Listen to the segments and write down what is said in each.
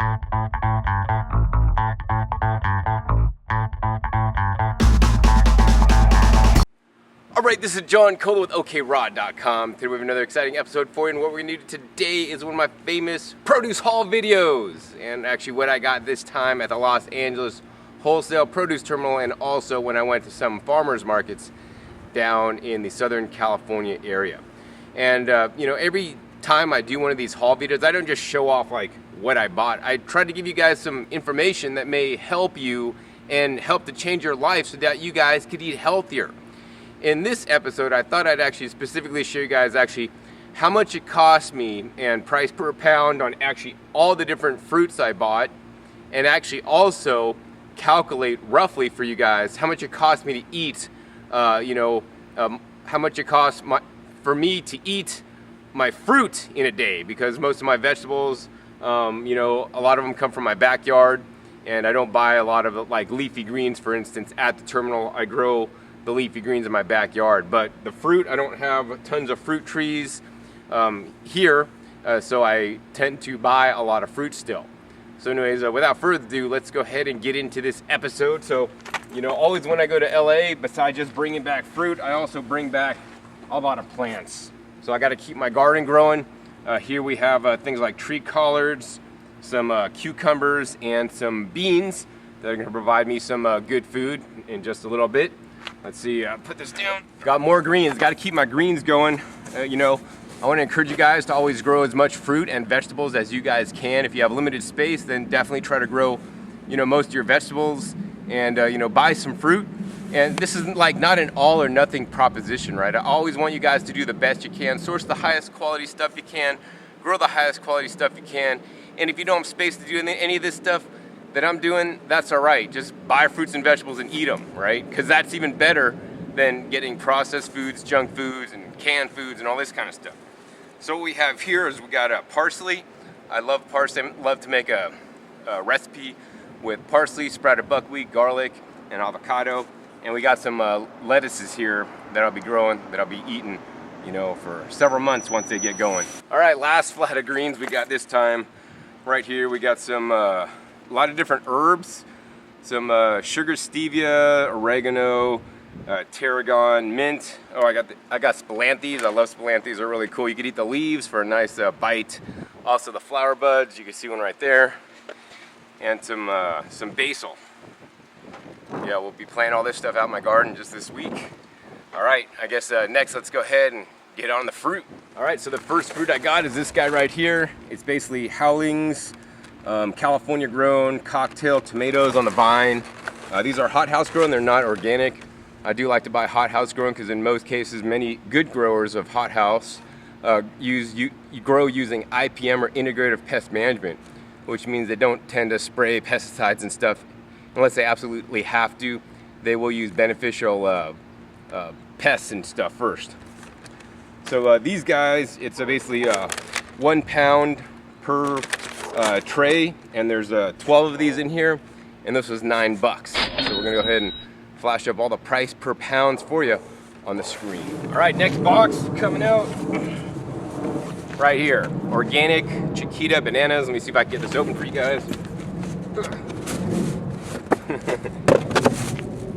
Alright, this is John Cola with okraw.com. Today we have another exciting episode for you, and what we're going to do today is one of my famous produce haul videos. And actually what I got this time at the Los Angeles Wholesale Produce Terminal, and also when I went to some farmers markets down in the Southern California area. And you know, every time I do one of these haul videos, I don't just show off like what I bought. I try to give you guys some information that may help you and help to change your life so that you guys could eat healthier. In this episode, I thought I'd actually specifically show you guys actually how much it cost me and price per pound on actually all the different fruits I bought, and actually also calculate roughly for you guys how much it cost me to eat, how much it costs for me to eat my fruit in a day, because most of my vegetables, a lot of them come from my backyard, and I don't buy a lot of like leafy greens, for instance, at the terminal. I grow the leafy greens in my backyard, but the fruit, I don't have tons of fruit trees here, so I tend to buy a lot of fruit still. So anyways, without further ado, let's go ahead and get into this episode. So, always when I go to LA, besides just bringing back fruit, I also bring back a lot of plants. So I got to keep my garden growing. Here we have things like tree collards, some cucumbers, and some beans that are going to provide me some good food in just a little bit. Let's see, put this down. Got more greens, got to keep my greens going. I want to encourage you guys to always grow as much fruit and vegetables as you guys can. If you have limited space, then definitely try to grow, most of your vegetables, and, buy some fruit. And this is like not an all or nothing proposition, right? I always want you guys to do the best you can, source the highest quality stuff you can, grow the highest quality stuff you can. And if you don't have space to do any of this stuff that I'm doing, that's all right. Just buy fruits and vegetables and eat them, right? Because that's even better than getting processed foods, junk foods, and canned foods, and all this kind of stuff. So what we have here is we got parsley. I love parsley. I love to make a recipe with parsley, sprouted buckwheat, garlic, and avocado. And we got some lettuces here that I'll be growing, that I'll be eating, for several months once they get going. All right, last flat of greens we got this time. Right here we got some a lot of different herbs, some sugar stevia, oregano, tarragon, mint. Oh, I got spilanthes. I love spilanthes. They're really cool. You could eat the leaves for a nice bite. Also the flower buds. You can see one right there, and some basil. Yeah, we'll be planting all this stuff out in my garden just this week. All right, I guess next let's go ahead and get on the fruit. All right, so the first fruit I got is this guy right here. It's basically Howlings, California grown cocktail tomatoes on the vine. These are hothouse grown, they're not organic. I do like to buy hothouse grown because in most cases many good growers of hothouse you grow using IPM or integrative pest management, which means they don't tend to spray pesticides and stuff unless they absolutely have to. They will use beneficial pests and stuff first. So these guys, it's basically 1 pound per tray, and there's 12 of these in here, and this was $9. So we're gonna go ahead and flash up all the price per pounds for you on the screen. All right, next box coming out right here. Organic Chiquita bananas. Let me see if I can get this open for you guys.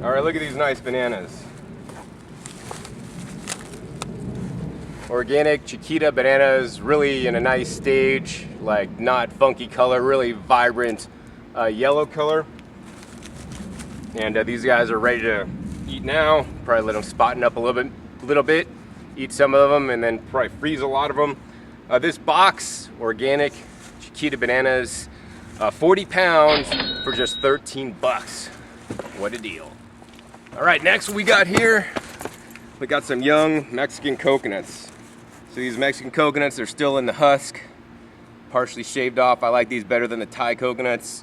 All right, look at these nice bananas. Organic Chiquita bananas, really in a nice stage, like not funky color, really vibrant yellow color. And these guys are ready to eat now. Probably let them spotten up a little bit, eat some of them, and then probably freeze a lot of them. This box, organic Chiquita bananas, 40 pounds for just $13. What a deal. All right, next we got here, we got some young Mexican coconuts. So these Mexican coconuts, they're still in the husk, partially shaved off. I like these better than the Thai coconuts.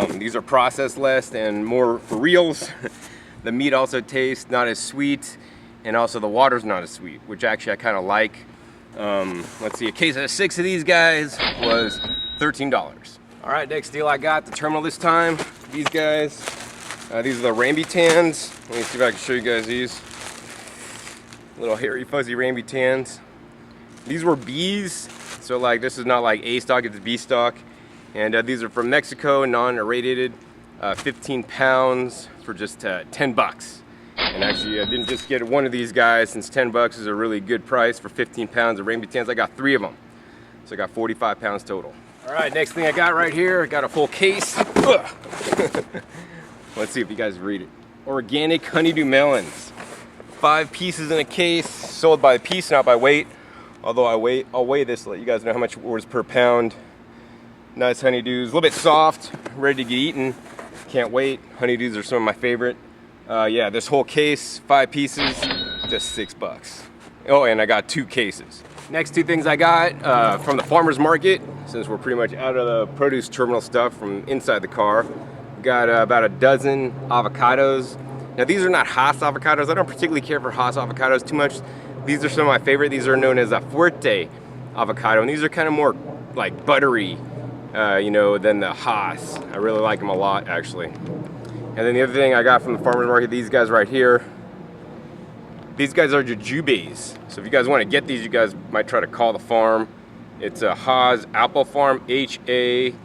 These are processed less and more for reals. The meat also tastes not as sweet, and also the water's not as sweet, which actually I kind of like. Let's see, a case of 6 of these guys was $13. All right, next deal I got at the terminal this time. These guys, these are the Rambutans. Let me see if I can show you guys these. Little hairy fuzzy Rambutans. These were Bs, so like this is not like A stock, it's B stock. And these are from Mexico, non-irradiated, 15 pounds for just 10 bucks. And actually I didn't just get one of these guys, since 10 bucks is a really good price for 15 pounds of rambutans. I got 3 of them. So I got 45 pounds total. All right, next thing I got right here, I got a full case. Let's see if you guys read it. Organic honeydew melons. 5 pieces in a case, sold by the piece, not by weight. Although I'll weigh this to let you guys know how much it was per pound. Nice honeydews, a little bit soft, ready to get eaten. Can't wait. Honeydews are some of my favorite. Yeah, this whole case, 5 pieces, just 6 bucks. Oh, and I got 2 cases. Next 2 things I got from the farmer's market, since we're pretty much out of the produce terminal stuff from inside the car. We got about a dozen avocados. Now these are not Hass avocados. I don't particularly care for Hass avocados too much. These are some of my favorite. These are known as a Fuerte avocado, and these are kind of more like buttery, you know, than the Hass. I really like them a lot, actually. And then the other thing I got from the farmer's market, these guys right here. These guys are jujubes. So if you guys want to get these, you guys might try to call the farm. It's a Haas Apple Farm, H-A-S,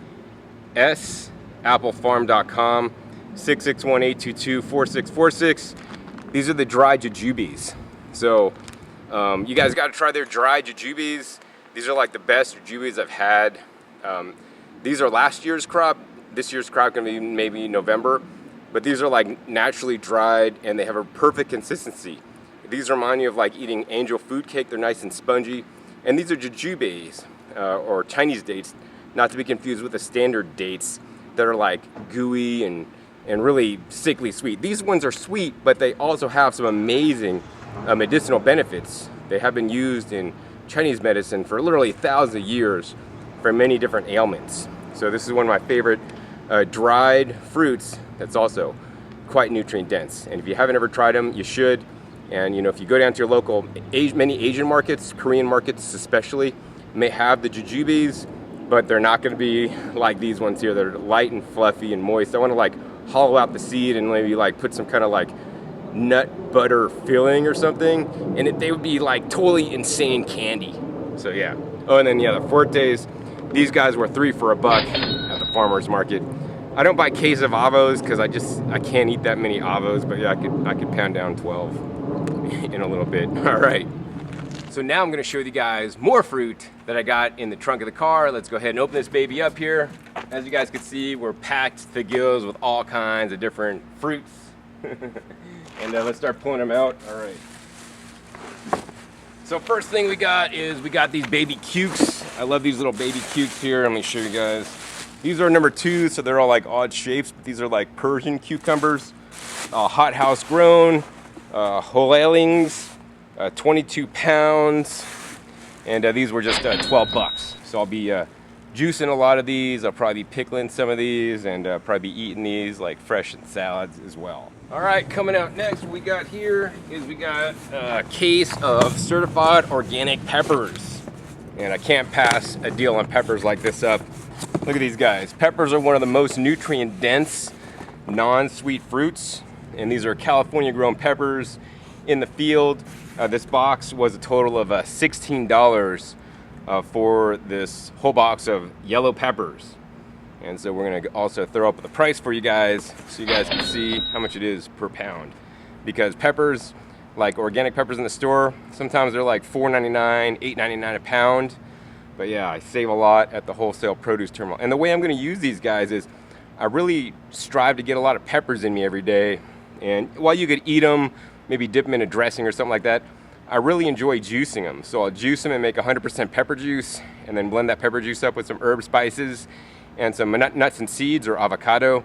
applefarm.com, 661-822-4646. These are the dry jujubes. So you guys got to try their dry jujubes. These are like the best jujubes I've had. These are last year's crop. This year's crop gonna be maybe November. But these are like naturally dried, and they have a perfect consistency. These remind you of like eating angel food cake. They're nice and spongy. And these are jujubes, or Chinese dates, not to be confused with the standard dates that are like gooey and really sickly sweet. These ones are sweet, but they also have some amazing medicinal benefits. They have been used in Chinese medicine for literally thousands of years for many different ailments. So this is one of my favorite dried fruits that's also quite nutrient dense. And if you haven't ever tried them, you should. And you know, if you go down to your local, many Asian markets, Korean markets especially, may have the jujubes, but they're not going to be like these ones here. They're light and fluffy and moist. I want to like hollow out the seed and maybe like put some kind of like nut butter filling or something, and they would be like totally insane candy. So yeah. Oh, and then yeah, the Fuertes, these guys were 3 for $1 at the farmer's market. I don't buy case of avos because I can't eat that many avos, but yeah, I could pound down 12 in a little bit. All right. So now I'm going to show you guys more fruit that I got in the trunk of the car. Let's go ahead and open this baby up here. As you guys can see, we're packed to the gills with all kinds of different fruits. And let's start pulling them out. All right. So first thing we got is we got these baby cukes. I love these little baby cukes here. Let me show you guys. These are number 2, so they're all like odd shapes, but these are like Persian cucumbers, hot house grown, Holelings, 22 pounds, and these were just 12 bucks. So I'll be juicing a lot of these. I'll probably be pickling some of these, and probably be eating these like fresh in salads as well. All right, coming out next, what we got here is we got a case of certified organic peppers. And I can't pass a deal on peppers like this up. Look at these guys. Peppers are one of the most nutrient dense, non-sweet fruits. And these are California grown peppers in the field. This box was a total of $16 for this whole box of yellow peppers. And so we're gonna also throw up the price for you guys so you guys can see how much it is per pound. Because peppers, like organic peppers in the store, sometimes they're like $4.99, $8.99 a pound. But yeah, I save a lot at the wholesale produce terminal. And the way I'm gonna use these guys is I really strive to get a lot of peppers in me every day. And while you could eat them, maybe dip them in a dressing or something like that, I really enjoy juicing them. So I'll juice them and make 100% pepper juice, and then blend that pepper juice up with some herb spices and some nuts and seeds or avocado,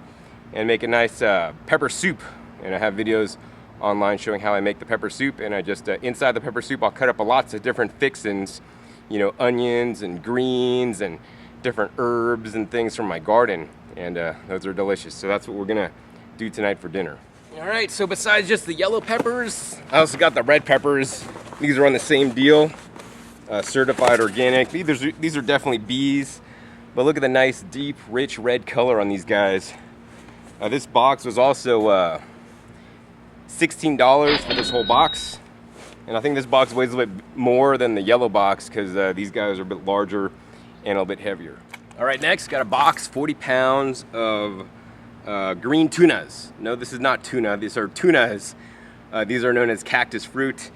and make a nice pepper soup. And I have videos online showing how I make the pepper soup, and I just, inside the pepper soup, I'll cut up lots of different fixins, you know, onions and greens and different herbs and things from my garden, and those are delicious. So that's what we're gonna do tonight for dinner. All right, so besides just the yellow peppers, I also got the red peppers. These are on the same deal, certified organic. These are definitely bees, but look at the nice, deep, rich red color on these guys. This box was also $16 for this whole box. And I think this box weighs a little bit more than the yellow box because these guys are a bit larger and a little bit heavier. All right, next, got a box, 40 pounds of green tunas. No, this is not tuna, these are tunas. These are known as cactus fruit.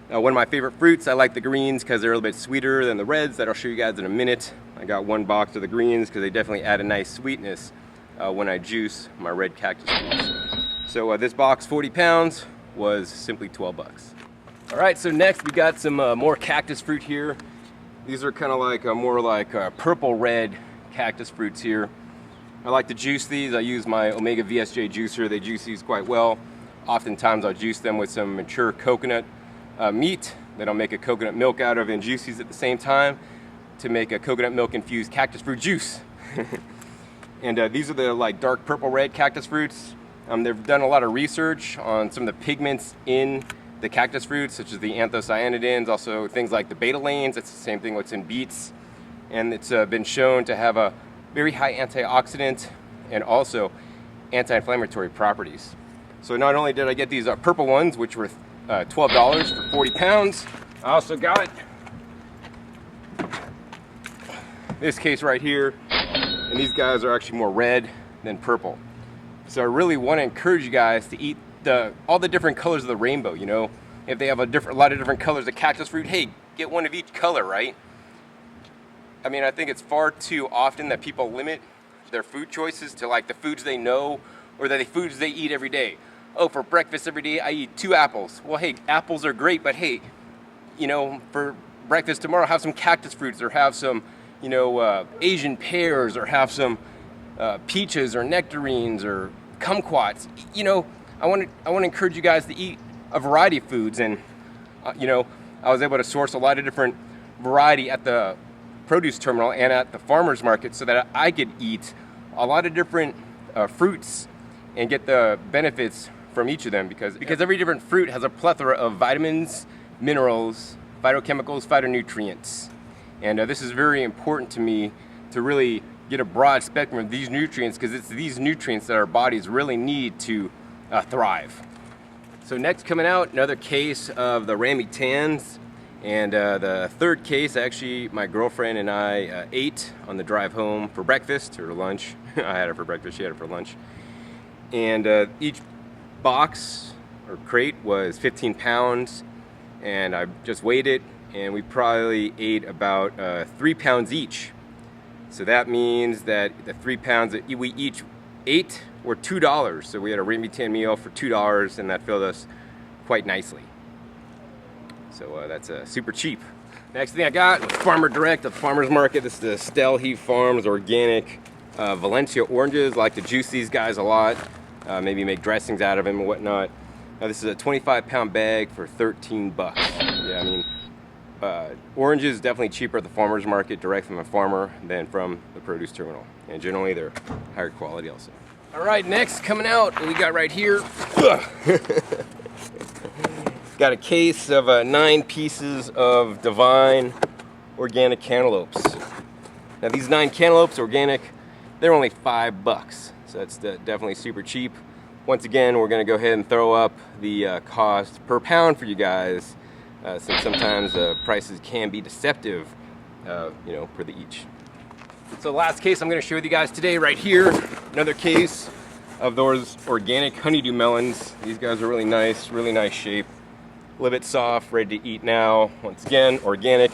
One of my favorite fruits. I like the greens because they're a little bit sweeter than the reds that I'll show you guys in a minute. I got one box of the greens because they definitely add a nice sweetness when I juice my red cactus fruits. So this box, 40 pounds, was simply 12 bucks. All right, so next we got some more cactus fruit here. These are kind of like more like purple red cactus fruits here. I like to juice these. I use my Omega VSJ juicer. They juice these quite well. Oftentimes I'll juice them with some mature coconut meat that I'll make a coconut milk out of and juice these at the same time to make a coconut milk infused cactus fruit juice. And these are the like dark purple red cactus fruits. They've done a lot of research on some of the pigments in the cactus fruits, such as the anthocyanidins, also things like the betalains. It's the same thing what's in beets. And it's been shown to have a very high antioxidant and also anti-inflammatory properties. So not only did I get these purple ones, which were $12 for 40 pounds, I also got this case right here, and these guys are actually more red than purple. So I really want to encourage you guys to eat all the different colors of the rainbow. You know, if they have a lot of different colors of cactus fruit, hey, get one of each color, right? I mean, I think it's far too often that people limit their food choices to like the foods they know or the foods they eat every day. Oh, for breakfast every day I eat 2 apples. Well, hey, apples are great, but hey, you know, for breakfast tomorrow have some cactus fruits or have some, you know, Asian pears or have some peaches or nectarines or kumquats. You know, I want to encourage you guys to eat a variety of foods, and you know, I was able to source a lot of different variety at the produce terminal and at the farmers market so that I could eat a lot of different fruits and get the benefits from each of them, because every different fruit has a plethora of vitamins, minerals, phytochemicals, phytonutrients. And this is very important to me to really get a broad spectrum of these nutrients, because it's these nutrients that our bodies really need to thrive. So next coming out, another case of the Rambutans. And the third case, actually, my girlfriend and I ate on the drive home for breakfast or lunch. I had it for breakfast, she had it for lunch. And each box or crate was 15 pounds, and I just weighed it, and we probably ate about 3 pounds each. So that means that the 3 pounds that we each ate were $2. So we had a Rambutan meal for $2, and that filled us quite nicely. So that's super cheap. Next thing I got was Farmer Direct at the farmer's market. This is the Stell Heat Farms organic Valencia oranges. I like to juice these guys a lot. Maybe make dressings out of them and whatnot. This is a 25-pound bag for 13 bucks. Yeah, I mean, oranges definitely cheaper at the farmer's market direct from a farmer than from the produce terminal. And generally they're higher quality also. All right, next coming out, what we got right here. Got a case of 9 pieces of divine organic cantaloupes. Now these 9 cantaloupes, organic, they're only 5 bucks. So that's definitely super cheap. Once again, we're gonna go ahead and throw up the cost per pound for you guys, since sometimes prices can be deceptive, you know, for the each. So the last case I'm gonna show you guys today right here, another case of those organic honeydew melons. These guys are really nice shape. A little bit soft, ready to eat now. Once again, organic.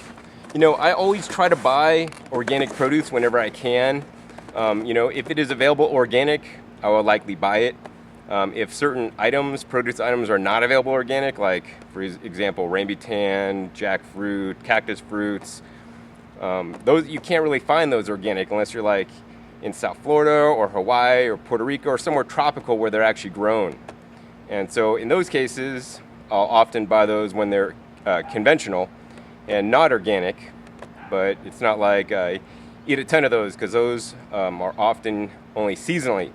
You know, I always try to buy organic produce whenever I can. You know, if it is available organic, I will likely buy it. If certain items, produce items, are not available organic, like for example, rambutan, jackfruit, cactus fruits, those you can't really find those organic unless you're like in South Florida or Hawaii or Puerto Rico or somewhere tropical where they're actually grown. And so in those cases, I'll often buy those when they're conventional and not organic, but it's not like I eat a ton of those, because those are often only seasonally,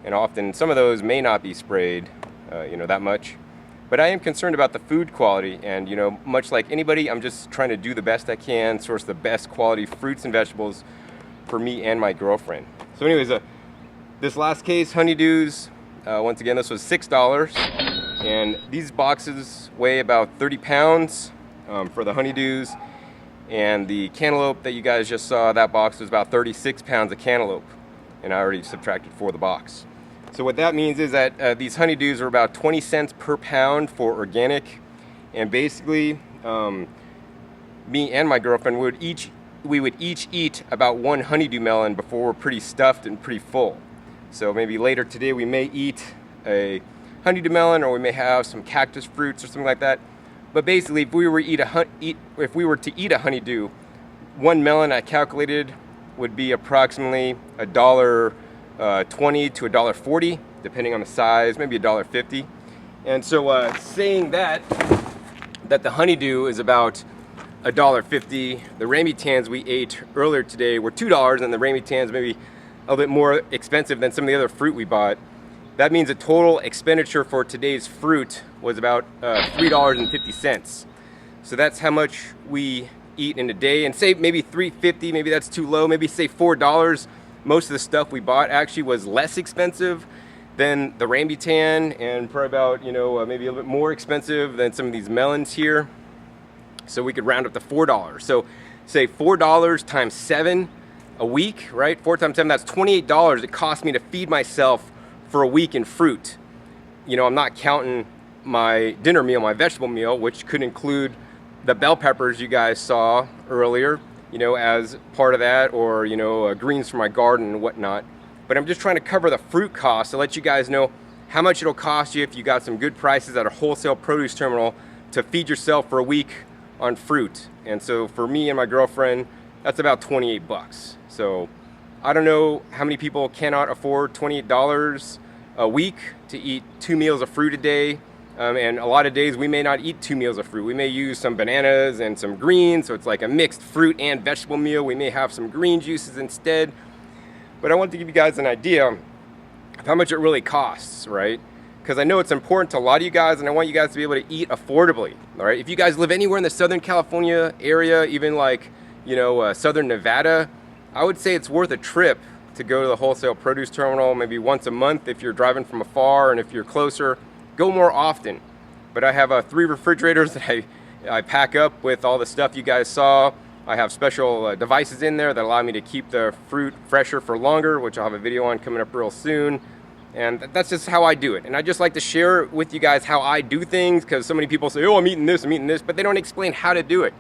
and often some of those may not be sprayed, you know, that much. But I am concerned about the food quality, and you know, much like anybody, I'm just trying to do the best I can, source the best quality fruits and vegetables for me and my girlfriend. So anyways, this last case, honeydews, once again, this was $6, and these boxes weigh about 30 pounds for the honeydews. And the cantaloupe that you guys just saw, that box was about 36 pounds of cantaloupe. And I already subtracted for the box. So what that means is that these honeydews are about 20 cents per pound for organic. And basically, me and my girlfriend would each eat about one honeydew melon before we're pretty stuffed and pretty full. So maybe later today we may eat a honeydew melon, or we may have some cactus fruits or something like that. But basically, if we were to eat a honeydew, one melon I calculated would be approximately $1.20 to $1.40, depending on the size, maybe $1.50. And so, saying that the honeydew is about $1.50, the rambutans we ate earlier today were $2, and the rambutans maybe a little bit more expensive than some of the other fruit we bought. That means the total expenditure for today's fruit was about $3.50. So that's how much we eat in a day. And say maybe $3.50, maybe that's too low. Maybe say $4. Most of the stuff we bought actually was less expensive than the rambutan, and probably about, maybe a little bit more expensive than some of these melons here. So we could round up to $4. So say $4 times 7 a week, right? 4 times 7, that's $28 it cost me to feed myself for a week in fruit. I'm not counting my dinner meal, my vegetable meal, which could include the bell peppers you guys saw earlier, as part of that, or, greens from my garden and whatnot. But I'm just trying to cover the fruit costs to let you guys know how much it'll cost you if you got some good prices at a wholesale produce terminal to feed yourself for a week on fruit. And so for me and my girlfriend, that's about 28 bucks. So I don't know how many people cannot afford $28 a week to eat 2 meals of fruit a day. And a lot of days we may not eat 2 meals of fruit. We may use some bananas and some greens, so it's like a mixed fruit and vegetable meal. We may have some green juices instead. But I want to give you guys an idea of how much it really costs, right? Because I know it's important to a lot of you guys, and I want you guys to be able to eat affordably, all right? If you guys live anywhere in the Southern California area, even like, Southern Nevada, I would say it's worth a trip to go to the wholesale produce terminal maybe once a month if you're driving from afar, and if you're closer, go more often. But I have 3 refrigerators that I pack up with all the stuff you guys saw. I have special devices in there that allow me to keep the fruit fresher for longer, which I'll have a video on coming up real soon. And that's just how I do it. And I just like to share with you guys how I do things, because so many people say, oh, I'm eating this, but they don't explain how to do it.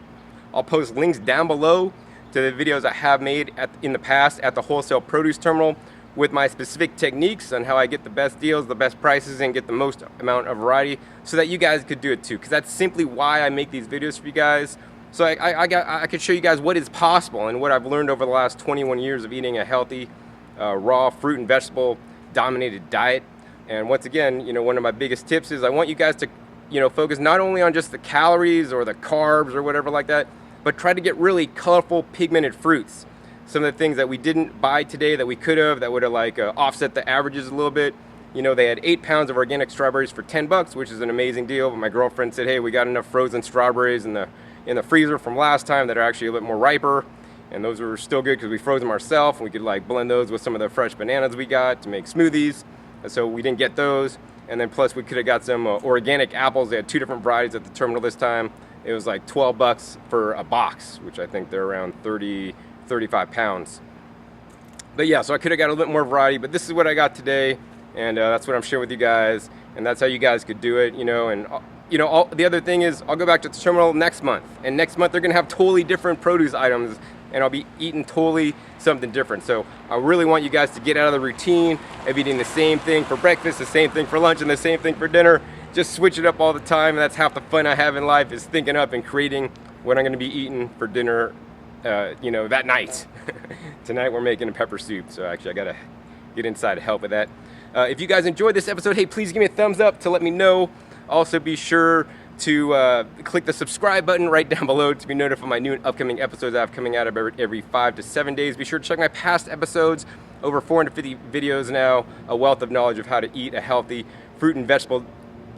I'll post links down below to the videos I have made in the past at the wholesale produce terminal with my specific techniques on how I get the best deals, the best prices, and get the most amount of variety, so that you guys could do it too. Because that's simply why I make these videos for you guys. So I could show you guys what is possible and what I've learned over the last 21 years of eating a healthy, raw fruit and vegetable dominated diet. And once again, one of my biggest tips is I want you guys to, focus not only on just the calories or the carbs or whatever like that, but try to get really colorful pigmented fruits. Some of the things that we didn't buy today that we could have, that would have offset the averages a little bit. They had 8 pounds of organic strawberries for 10 bucks, which is an amazing deal. But my girlfriend said, hey, we got enough frozen strawberries in the freezer from last time that are actually a little bit more riper. And those were still good because we froze them ourselves. We could blend those with some of the fresh bananas we got to make smoothies. And so we didn't get those. And then plus we could have got some organic apples. They had 2 different varieties at the terminal this time. It was like 12 bucks for a box, which I think they're around 35 pounds. But yeah, so I could have got a little bit more variety, but this is what I got today, and that's what I'm sharing with you guys, and that's how you guys could do it, and the other thing is I'll go back to the terminal next month, and next month they're gonna have totally different produce items, and I'll be eating totally something different. So I really want you guys to get out of the routine of eating the same thing for breakfast, the same thing for lunch, and the same thing for dinner. Just switch it up all the time, and that's half the fun I have in life, is thinking up and creating what I'm gonna be eating for dinner that night. Tonight we're making a pepper soup, so actually I gotta get inside to help with that. If you guys enjoyed this episode, hey, please give me a thumbs up to let me know. Also be sure to click the subscribe button right down below to be notified of my new and upcoming episodes I have coming out every 5 to 7 days. Be sure to check my past episodes, over 450 videos now, a wealth of knowledge of how to eat a healthy fruit and vegetable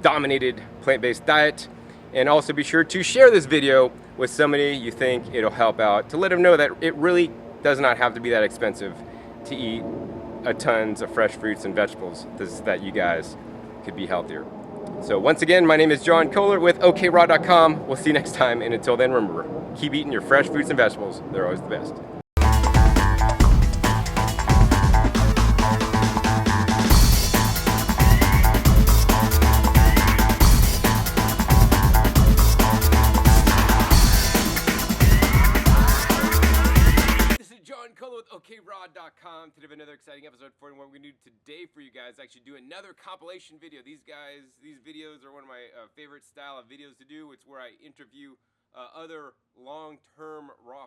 dominated plant-based diet. And also be sure to share this video with somebody you think it'll help out, to let them know that it really does not have to be that expensive to eat tons of fresh fruits and vegetables, that you guys could be healthier. So once again, my name is John Kohler with okraw.com. We'll see you next time, and until then, remember, keep eating your fresh fruits and vegetables. They're always the best. With okraw.com. Today we have another exciting episode for you. What we're going to do today for you guys, actually do another compilation video. These videos are one of my favorite style of videos to do. It's where I interview other long-term raw